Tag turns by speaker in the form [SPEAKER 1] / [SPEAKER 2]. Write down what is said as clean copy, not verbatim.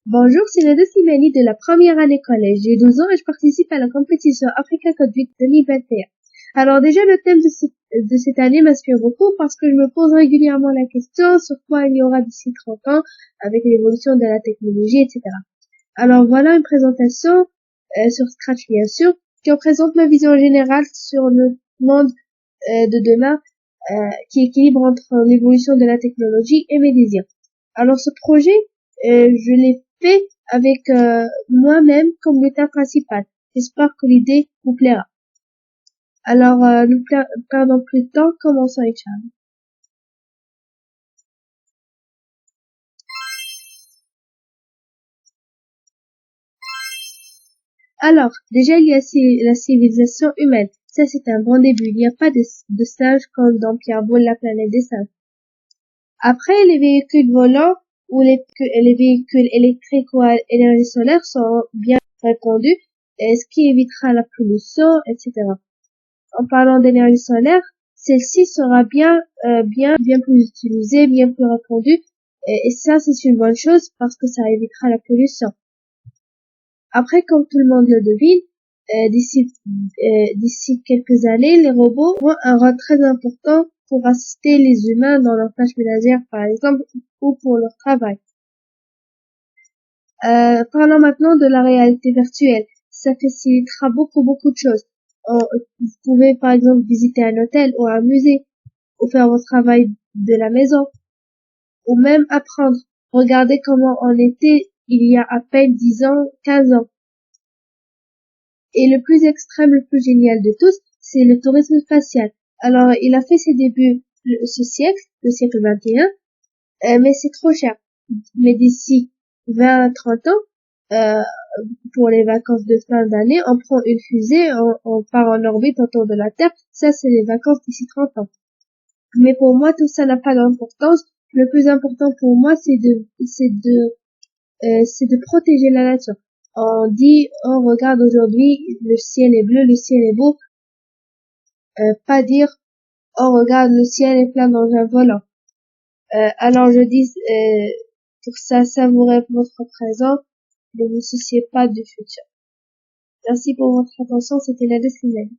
[SPEAKER 1] Bonjour, c'est Nada Slimani de la première année collège. J'ai 12 ans et je participe à la compétition Africa Code 8 2021. Alors déjà, le thème de cette année m'inspire beaucoup parce que je me pose régulièrement la question sur quoi il y aura d'ici 30 ans avec l'évolution de la technologie, etc. Alors voilà une présentation sur Scratch, bien sûr, qui représente ma vision générale sur le monde de demain qui équilibre entre l'évolution de la technologie et mes désirs. Alors ce projet, je l'ai fait avec moi-même comme butin principal. J'espère que l'idée vous plaira. Alors, ne perdons plus de temps, commençons, Inch'Allah. Alors, déjà, il y a la civilisation humaine. Ça, c'est un bon début. Il n'y a pas de singes comme dans Pierre Boulle, la planète des singes. Après, les véhicules volants ou les véhicules électriques ou à énergie solaire sont bien répandus, ce qui évitera la pollution, etc. En parlant d'énergie solaire, celle-ci sera bien plus utilisée, bien plus répandue, et ça, c'est une bonne chose parce que ça évitera la pollution. Après, comme tout le monde le devine, d'ici quelques années, les robots auront un rôle très important pour assister les humains dans leurs tâches ménagères, par exemple, ou pour leur travail. Parlons maintenant de la réalité virtuelle. Ça facilitera beaucoup de choses. Vous pouvez, par exemple, visiter un hôtel ou un musée, ou faire votre travail de la maison, ou même apprendre. Regardez comment on était il y a à peine 10 ans, 15 ans. Et le plus extrême, le plus génial de tous, c'est le tourisme spatial. Alors, il a fait ses débuts ce siècle, le siècle 21, mais c'est trop cher. Mais d'ici 20-30 ans, euh, pour les vacances de fin d'année, on prend une fusée, on part en orbite autour de la Terre. Ça, c'est les vacances d'ici 30 ans. Mais pour moi, tout ça n'a pas d'importance. Le plus important pour moi, c'est de protéger la nature. On dit, on regarde aujourd'hui, le ciel est bleu, le ciel est beau. Pas dire, oh regarde, le ciel est plein d'engins volants. Alors je dis, pour ça, savourez votre présent, ne vous souciez pas du futur. Merci pour votre attention, c'était la décimale.